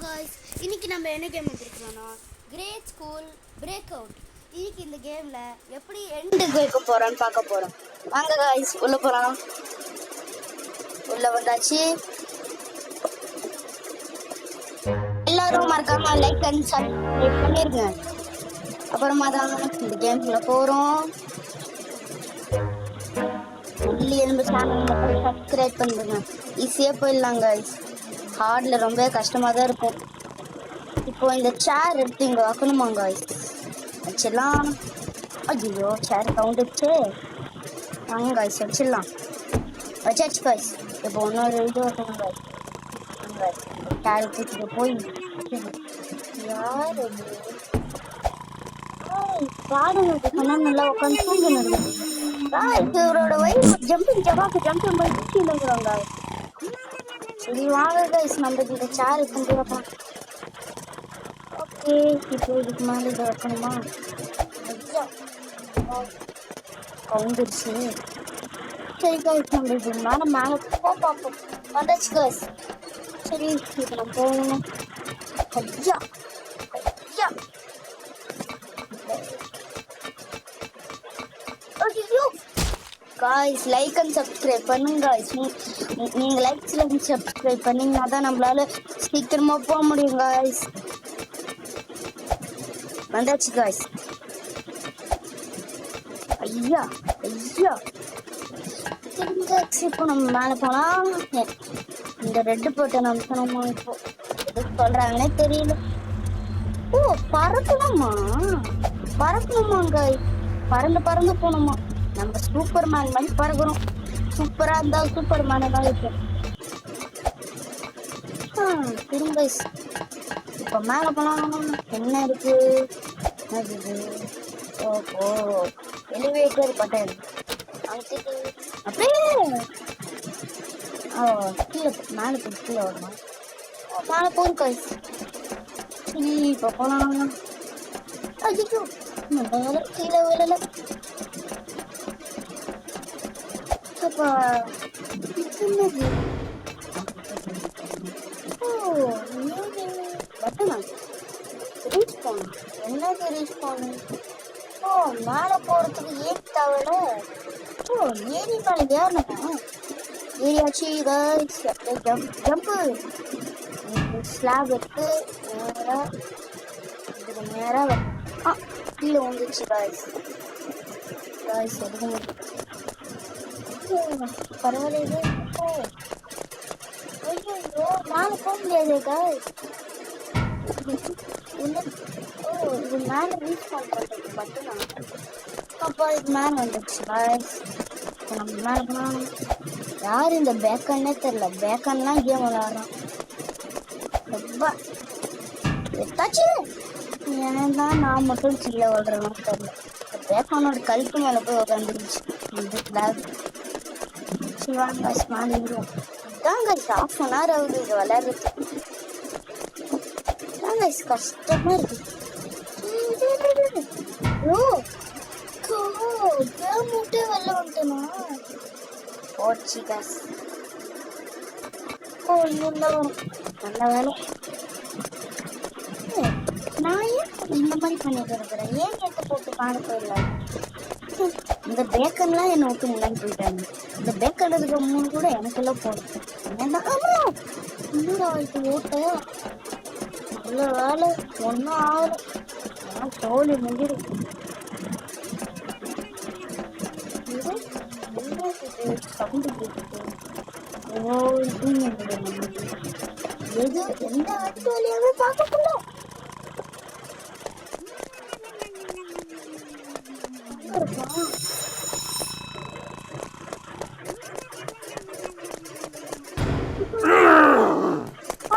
Guys, இன்னைக்கு நம்ம என்ன கேம் எடுத்துருக்கோம்னா கிரேட் ஸ்கூல் பிரேக் அவுட். இன்னைக்கு இந்த கேம்ல எப்படி எண்டுக்கு வைக்க போறோம்னு பார்க்க போறோம். வாங்க காய்ஸ், உள்ள போலாம். உள்ள வந்தாச்சு. எல்லாரும் மறக்காம லைக் அண்ட் சப்ஸ்கிரைப் பண்ணிருங்க. அப்புறமா தான் இந்த கேம்குள்ள போறோம். எலும்பு சேனல் மட்டும் சப்ஸ்கிரைப் பண்ணுங்க. ஈஸியாக போயிடலாம் காய்ஸ். ஹார்ட்ல ரொம்ப கஷ்டமா தான் இருக்கும். இப்போ இந்த சேர் எடுத்து இங்க வைக்கணுமா காய்ஸ்? வச்சிடலாம். ஐயோ, சேர் கவுண்டுச்சு. வாங்க காய்ஸ், வச்சிடலாம். வச்சாச்சு காய்ஸ். இப்போ இன்னொரு இது வைக்கணும் காய்ஸ். சேர் தூக்கிட்டு போய் யார் பாடுங்க சொன்னா நல்லா உட்காந்து தூங்குங்க காய்ஸ். இவரோட வயசு ஜம்பிங் பண்ணி கீழேங்கிறாங்க காய்ஸ். சரி வாங்க கைஸ், நம்ம இந்த சேர் கொண்டு வைக்கலாம். ஓகே, இப்போ இதுக்கு மேலே இதை வைக்கணுமா? கவுந்துருச்சு. சரி கைஸ், நம்ம இது மேலே பார்ப்போம். வந்தாச்சு கைஸ். சரி, இப்போ நம்ம போகணும். ஐயா ஐயா, ஐயோ காய்ஸ், லைக் அண்ட் சப்ஸ்கிரைப் பண்ணுங்க காய்ஸ். நீங்க லைக்ஸ் அண்ட் சப்ஸ்கிரைப் பண்ணீங்கன்னா தான் நம்மளால சீக்கிரமா போக முடியும் காய்ஸ். வந்தாச்சு காய்ஸ். ஐயா ஐயா, இப்போ நம்ம மேலே போனா இந்த ரெட்டு போட்ட நம்ம இப்போ எது சொல்றாங்கன்னே தெரியல. ஓ, பறக்கணுமா காய்ஸ்? பறந்து போகணுமா? நம்ம சூப்பர் மேன் மாதிரி பறக்கணும். சூப்பரா இருந்தா சூப்பர் மேனை தான் இருக்கும். திரும்ப இப்ப மேல போலாம். என்ன இருக்கு? ஓஹோ, எலிவேட்டர் பட்டன் அப்படியே கீழே மேல போய் கீழே வரணும். மேல போகும் காய்ஸ். இப்ப போலாம். ஐயோ, கீழே விழல. என்னது? பட்டனா ரீச் பண்ணணும். என்னது ரீச் பண்ணணும்? ஓ, மேலே போறதுக்கு ஏறி தவிர. ஓ, ஏறி மேலே ஏறணும். ஏறியாச்சு காய்ஸ். அப்படியே ஜம்பு ஸ்லாப் எடுத்து நேராக கீழே வந்துச்சு காய்ஸ். எடுக்க பரவாயில்ல. ஐயோ, மேலே போக முடியாது காய்ஸ். இது மேலே ரீச் பண்ணுறதுக்கு மட்டும்தான். அப்போ இது மேலே வந்துடுச்சு காய்ஸ். இப்போ நம்ம மேலே போனால் யார் இந்த பேக்கன்னே தெரில. பேக்கன்லாம் கேம் விளாட்றான். ரொம்ப எத்தாச்சு. ஏன்னா நான் மட்டும் கீழே விளாட்றேன்னு தெரில. பேக்கனோட கழுத்து மேலே போய் உட்காந்துருச்சு. இது பிளாக் சிவாங்க ஸ்மாலிங்கும் தாங்க. ஹாஃப் அன் ஹவர் ஆகுது இது விளையாடுறது. தாங்க கஷ்டமா இருக்கு. மூட்டே வெளில வந்துட்டேனா? போச்சு காசு. இன்னும் வரும். நல்ல வேலை. நான் ஏன் இந்த மாதிரி பண்ணிட்டு இருக்கிறேன்? ஏன் கேட்க போட்டு காண போயிடலாம். இந்த பேக்கன்லாம் என்னை விட்டு முன்னாடி போயிட்டாங்க. இந்த பேக்கன் இருக்க மூணு கூட எனக்கெல்லாம் போடுது. இன்னொரு ஆளுக்கு ஓட்ட நல்ல வேலை. ஒன்றும் ஆகல. தோழி முடியும். சவுண்டு கேட்டுட்டு எது எந்த ஆட்டு வழியாவே பார்க்கக்குள்ள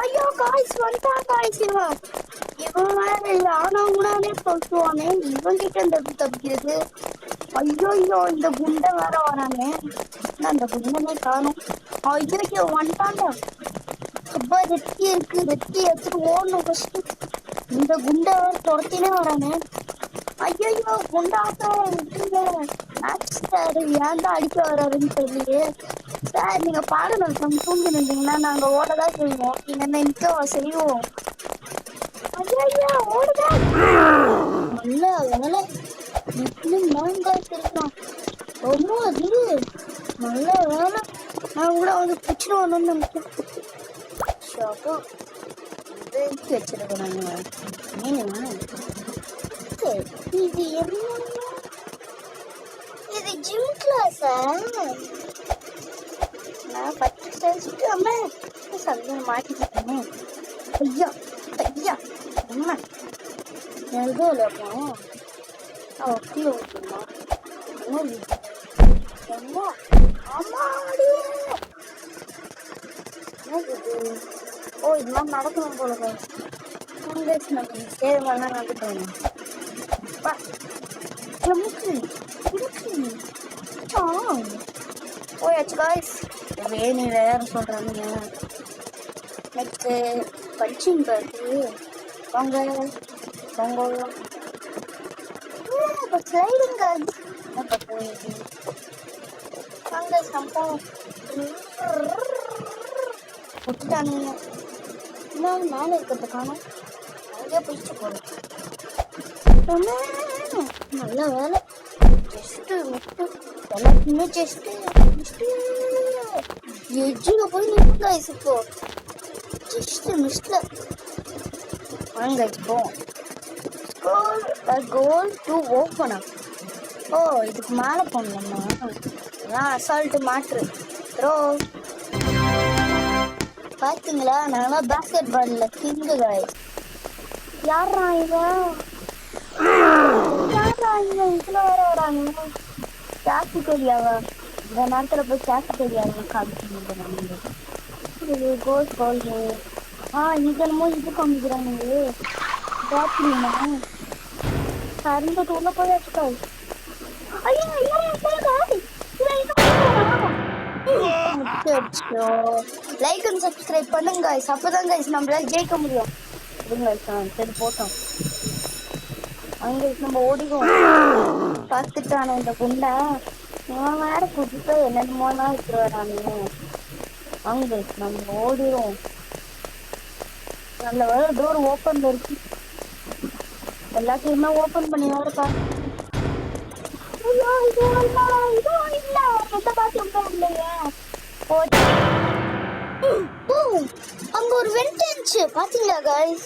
ஐயோ காய்ஸ் வந்துட்டான் காய்ஸ். இவன் வேற ஆனா கூடானே சொல்லுவானே. இவன் கிட்ட இந்த தப்பிக்கிறது. ஐயோ ஐயோ, இந்த குண்டை வேற வரானே. அந்த குண்டனே காணும். ஐயோ வந்துட்டான்டா. அப்பா ரெட்டி இருக்கு. ரெட்டி எடுத்துட்டு ஓடணும் ஃபர்ஸ்ட். இந்த குண்டை வேற துரத்தினே வரானே. ஐயோ குண்டாட்டம் விட்டுருங்க. சார் ஏன் தான் அடிக்க வர்றாருன்னு சொல்லி சார் நீங்க பாடணும் நம்ம தூங்கி நின்றீங்கன்னா நாங்க ஓடதான் செய்வோம். நீங்க என்ன நிக்க செய்வோம். ஐயா ஓடுதா நல்ல வேலை இன்னும் மாங்காய் திருக்கலாம் ரொம்ப அது நல்ல வேலை. நான் கூட வந்து பிடிச்சிட்டு வரணும்னு நினைக்கிறேன். வச்சிருக்கிறாங்க இது என்ன இது ஜிம் கிளாஸா? நான் பட்டு அம்மா சந்தோஷம் மாட்டிக்கிட்டேனே. ஐயா ஐயா அம்மா எதோ இல்லப்பா கீழே ஊற்றுமா அம்மா அம்மாடி ஓ இது மாதிரி நடக்கணும் போல சேவைலாம் நடந்துட்டோம். போயாச்சு காய்ஸ் வேணியில யாரும் சொல்றாங்க. நெக்ஸ்ட் பஞ்சிங் பேக்கு வாங்க வாங்க ஸ்லைடிங் கார்டு என்ன போயிடுது வாங்க சம்பவம் விட்டுட்டானுங்க. இன்னும் மேலே இருக்கிறது காணும் அங்கேயே பிடிச்சி போடும். நல்ல வேலை ஜெஸ்ட்டு மிட்டு எல்லாத்துக்குமே ஜெஸ்ட்டு எஜ்ஜில் போய் நிற்குங்க. இப்போ ஜெஸ்ட்டு மிஸ்ல வாங்க இப்போ கோல் டு ஓப்பனா. ஓ இதுக்கு மேலே போடணும்மா அதான் அசால்ட்டு மாற்று த்ரோ. பாத்தீங்களா நாங்களாம் பேஸ்கெட் பால்ல கிங்கு காய்ஸ். யாரா இவன் இதுல வேற வராங்க. சாக்கு தெரியாவா இந்த நேரத்துல போய் சாக்கு தெரியாதுன்னு காமிச்சு கோல் கோல். இதெல்லாமோ இது காமிக்கிறானுங்களே பாத்தீங்கன்னா கரும்பு உள்ள போயாச்சு காய். லைக் அண்ட் சப்ஸ்கிரைப் பண்ணுங்க गाइस. அப்பதான் गाइस நம்மளால ஜெயிக்க முடியும். சரி போட்டோம் அங்க நம்ம ஓடிடுவோம். பார்த்துட்டானே இந்த குண்டை நான் வேற புதுசா என்னென்னமோனா விட்டு வரானுங்க. வாங்க நம்ம ஓடிடுவோம். நல்ல வேலை டோர் ஓப்பன்ல இருக்கு. எல்லாத்தையுமே ஓப்பன் பண்ணி வேற பாருங்க. அங்க ஒரு வெண்ட் இருந்துச்சு பாத்தீங்களா காய்ஸ்?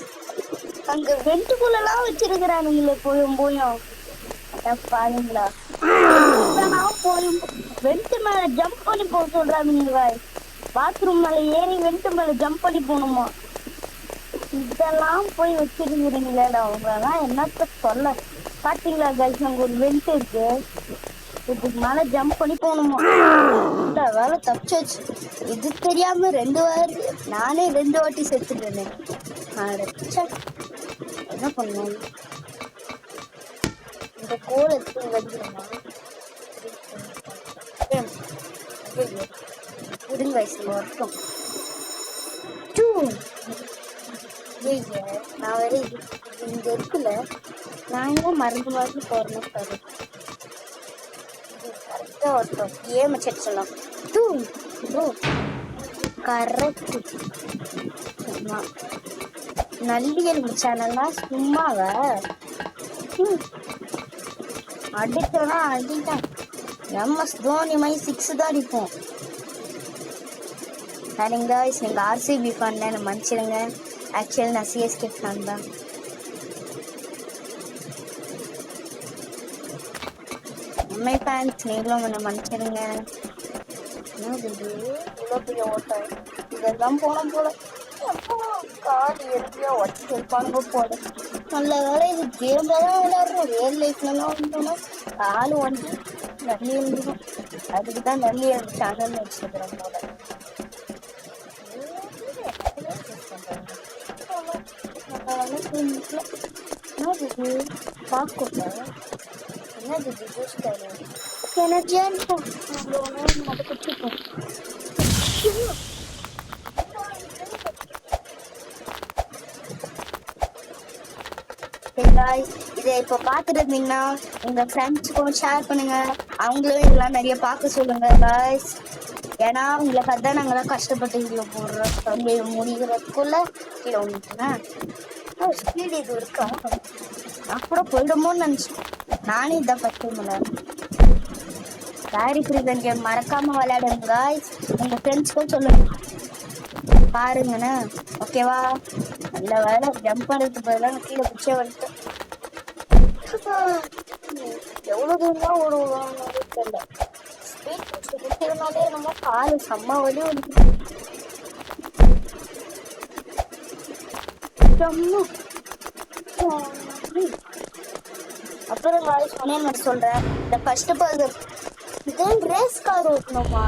அங்க வெண்ட்டுக்குள்ளலாம் வச்சிருக்கிறானுங்களே போயும் பாருங்களா போயும் வெண்ட் மேல ஜம்ப் பண்ணி போக சொல்றானுங்க காய்ஸ். பாத்ரூம் மேல ஏறி வெண்ட் மேல ஜம்ப் பண்ணி போகணுமா? இதெல்லாம் போய் வச்சிருக்கிறீங்களேடா அவங்கலாம் என்னத்த சொல்ல. பாத்தீங்களா காய்ஸ் அங்க ஒரு வெண்ட் இருக்கு. இதுக்கு மேல ஜம்ப் பண்ணி போகணுமா? இந்த வேலை தப்பிச்சாச்சு. இது தெரியாம நானே 2 வாட்டி செத்துட்டேனே. என்ன பண்ணுவோம் இந்த கோல் எடுத்து வைக்கிறோமா? இருங்க வரட்டும். நான் வேற இங்க இருக்குல்ல நான் எங்க மறந்து போறேன்னு பாரு. கரெக்டா வரட்டும். ஏன் செக் சொல்லலாம் கரெக்ட். நல்லியல் சேனல்லாம் சும்மாவ அடிச்சோன்னா அடிதான். MS தோனி மை 6 தான் அடிப்போம். சரிங்க காய்ஸ் நீங்கள் RCB ஃபேன் என்ன மன்னிச்சிடுங்க. ஆக்சுவலி நான் CSK ஃபேன் தான். எம்ஐ ஃபேன்ஸ் நீங்களும் என்ன மன்னிச்சிடுங்க. இவ்வளோ பெரிய ஓட்டம் இதெல்லாம் போனோம் போல. கால் எப்படியோ வச்சு இருப்பானுங்க போல. நல்ல வேலை இது கேம்ல தான் விளையாடுறோம். ரியல் லைஃப்லலாம் வந்தோம்னா கால் வந்து நல்லி இருந்துடும். அதுக்கு தான் நல்லி சேனல் வச்சுருக்கிறோம் போல. பார்க்க என்னது ஜூஸ் தரும் எனர்ஜியா இருக்கும். அதை குடிச்சிருக்கோம். இதை இப்போ பார்த்துட்டு இருந்தீங்கன்னா உங்க ஃப்ரெண்ட்ஸுக்கும் ஷேர் பண்ணுங்க. அவங்களும் இதெல்லாம் நிறைய பார்க்க சொல்லுங்க காய்ஸ். ஏன்னா உங்களுக்கு அதான் நாங்களாம் கஷ்டப்பட்டு இவ்வளோ போடுறோம் முடிகிறதுக்குள்ள கீழே வந்துட்டேன். ஸ்பீடு இது இருக்கா? அப்புறம் போயிடுமோன்னு நினச்சேன். நானே இதான் கஷ்டமில்ல. டைரி ஃப்ரீசன் கேம் மறக்காம விளையாடுங்க காய்ஸ். உங்க ஃப்ரெண்ட்ஸ்க்கும் சொல்லுங்க பாருங்கண்ணே. ஓகேவா? நல்ல வேலை ஜம்ப் பண்ணுறதுக்கு பதிலாக கீழே பிடிச்சே வந்துட்டேன். எவ்வளோ தூரம் தான் ஓடுவாங்க தெரியல. ஸ்பீட் குடிக்கிறதுனாலே நம்ம காலு செம்ம வலி வந்து அப்புறம் காலேஜ் சொன்னேன் நான் சொல்றேன். இந்த ஃபர்ஸ்ட் பர்சன் இதன் ரேஸ் கார் ஓட்டணுமா?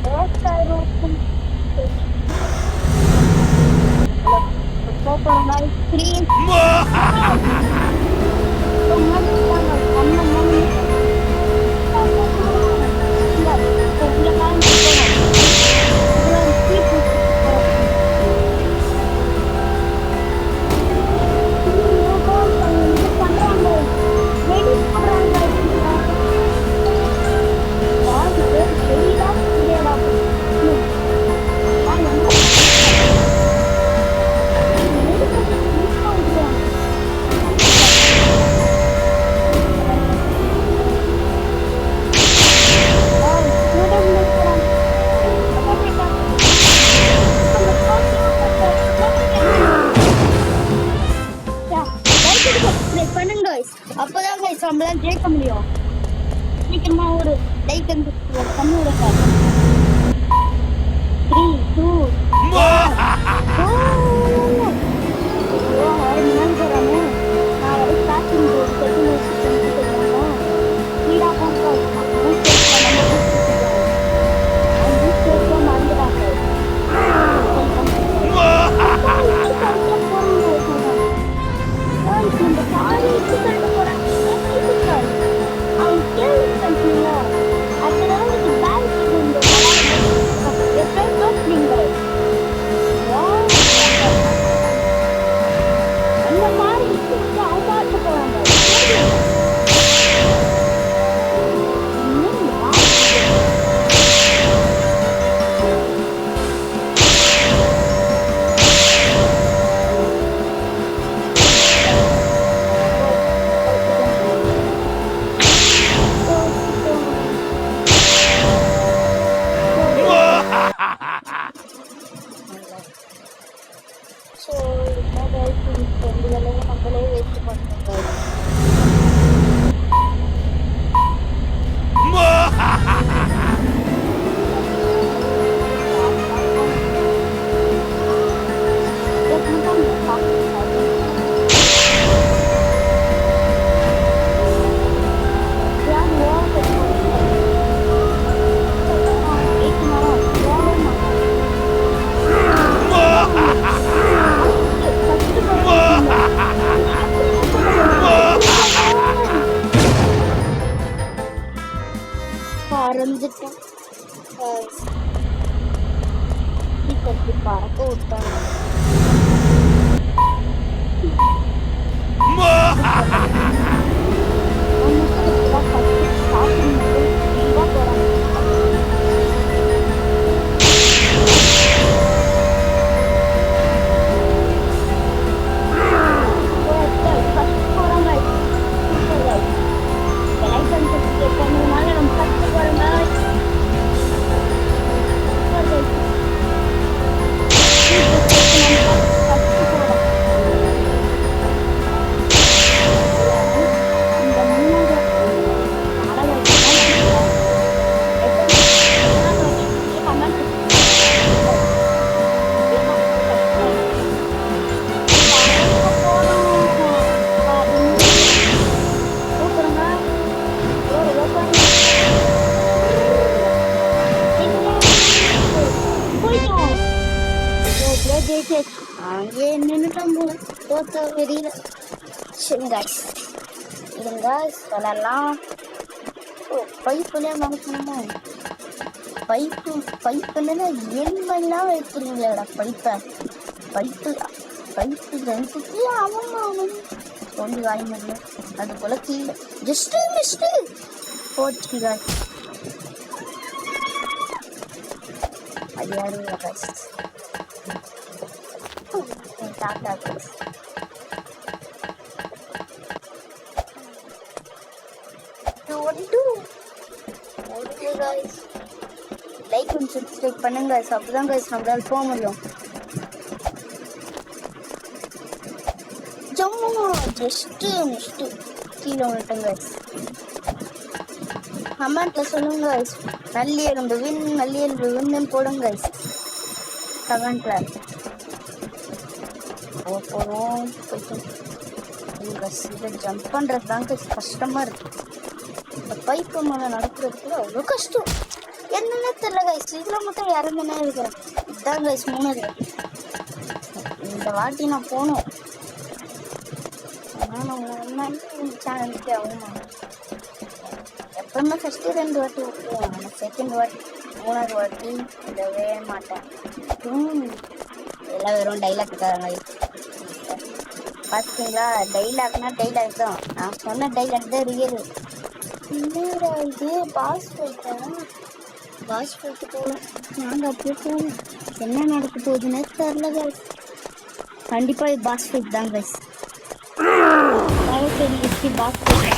ரேஸ் கார் ஓட்டணும். அப்பதான் நம்மளால ஜெயிக்க முடியும். சீக்கிரமா ஒரு லைக் வந்து பண்ணி விடுங்க. 3 2 நம்மளே வேஸ்ட் பண்ணுங்க. பறந்துட்டேன். பறக்க விட்டாங்க. அங்கே நின்றுட்டோம் போல தோத்த வெளியில. சரிங்க இருங்க சொல்லலாம். பைப்புல மறக்கணுமோ? பைப்புல எல்லாம் வைக்கிறீங்களா? பைப்பை பைப்பு ஜன்ஸுக்கு அவன் கொண்டு வாய் முடியல அது போல கீழே ஜஸ்ட் மிஸ்டு போச்சு guys. அது யாரும் இல்லை guys. என் தாத்தா guys. Okay guys, like and subscribe பண்ணுங்க guys. அப்பதான் guys நம்மளால போக முடியும். ஜம்மா ஜஸ்ட் மிஸ்டு கீழே வந்துட்டேன் guys. கமெண்ட்ல சொல்லுங்க guys. நல்லி எலும்பு வின்னு போடுங்க guys. கமெண்ட்ல போறோம் போயிட்டு இதை ஜம்ப் பண்றது தான் கஷ்டமா இருக்கு. இந்த பைப்பு மேலே நடக்கிறதுக்குள்ள அவ்வளோ கஷ்டம். என்னன்னு தெரியல கைஸ். இதில் மட்டும் இறங்குனே இருக்கிறேன். இதுதான் கைஸ் 3வது. இந்த வாட்டி நான் போகணும். ஆனால் நம்ம சேனலுக்கு ஆகுமா எப்பவுமே ஃபஸ்ட்டு 2 வாட்டி விட்டுருவோம். ஆனால் செகண்ட் வாட்டி 3வது வாட்டி விடவே மாட்டேன். எல்லாம் வெறும் டைலாக் தராங்க. பார்த்தீங்களா, டைலாக்னா டைலாக் தான். நான் சொன்ன டைலாக் தான் ரியல். என்னடா இது பாஸ் போயிட்டு போகலாம். நாங்கள் அப்படியே போகணும். என்ன நடக்க போகுதுன்னே தெரில கைஸ். கண்டிப்பாக இது பாஸ் ஃபைட் தான் கைஸ். தெரிஞ்சு பாஸ் ஃபைட்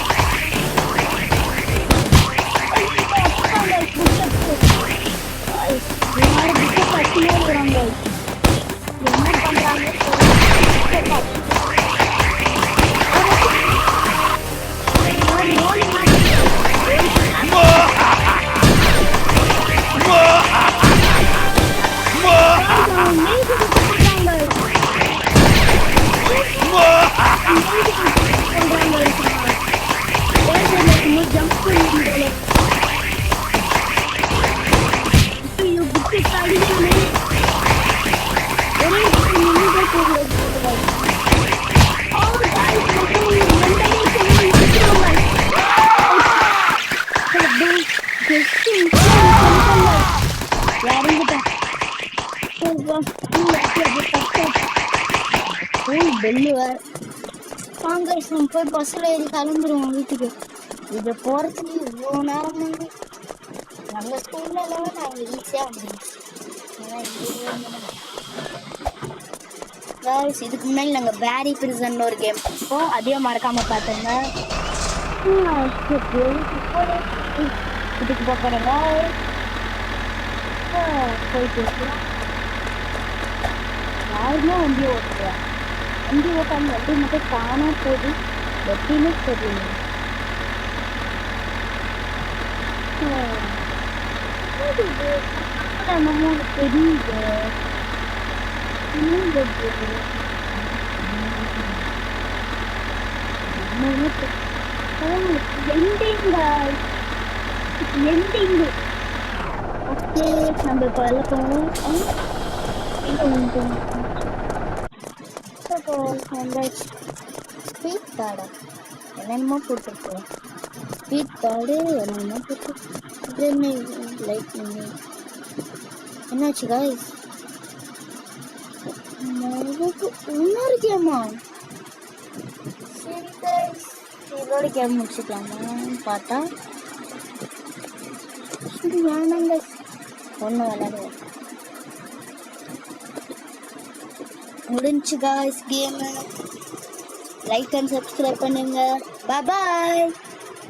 வாங்க போய் பஸ்ஸில் ஏறி கிளம்பிடுவோம் வீட்டுக்கு. இது போகிறதுக்கு இவ்வளோ நேரம் வந்து நம்ம ஸ்கூலில் நாங்கள் ஈஸியாக வந்துடுச்சு. இதுக்கு முன்னாடி நாங்கள் பேரி பிரிசன் ஒரு கேம் பார்ப்போம். அதையும் மறக்காமல் பார்த்துங்க. இதுக்கு பார்க்குறேங்க போயிட்டு யாருமே வண்டி ஓட்டுறேன். வண்டி ஓட்டாமல் வண்டி மட்டும் தானாக போகுது. எப்படின்னு தெரியல. நம்ம தெரியுது ஓகே. நம்ம இப்போ எல்லாம் போவோம். ஸ்பீட் கார்டா என்னென்னமோ போட்டுருக்கோம். ஸ்பீட் கார்டு என்னென்னமோ போட்டு லைட் பண்ணி என்னாச்சு காய்ஸ்? இன்னொரு கேமா? சரி காய்ஸ், இதோட கேம் முடிச்சுக்கலாமா பார்த்தா? சரி வேணாங்க, ஒன்று விளையாடுவோம். முடிஞ்சு guys game. Like and subscribe பண்ணுங்க. பாய்.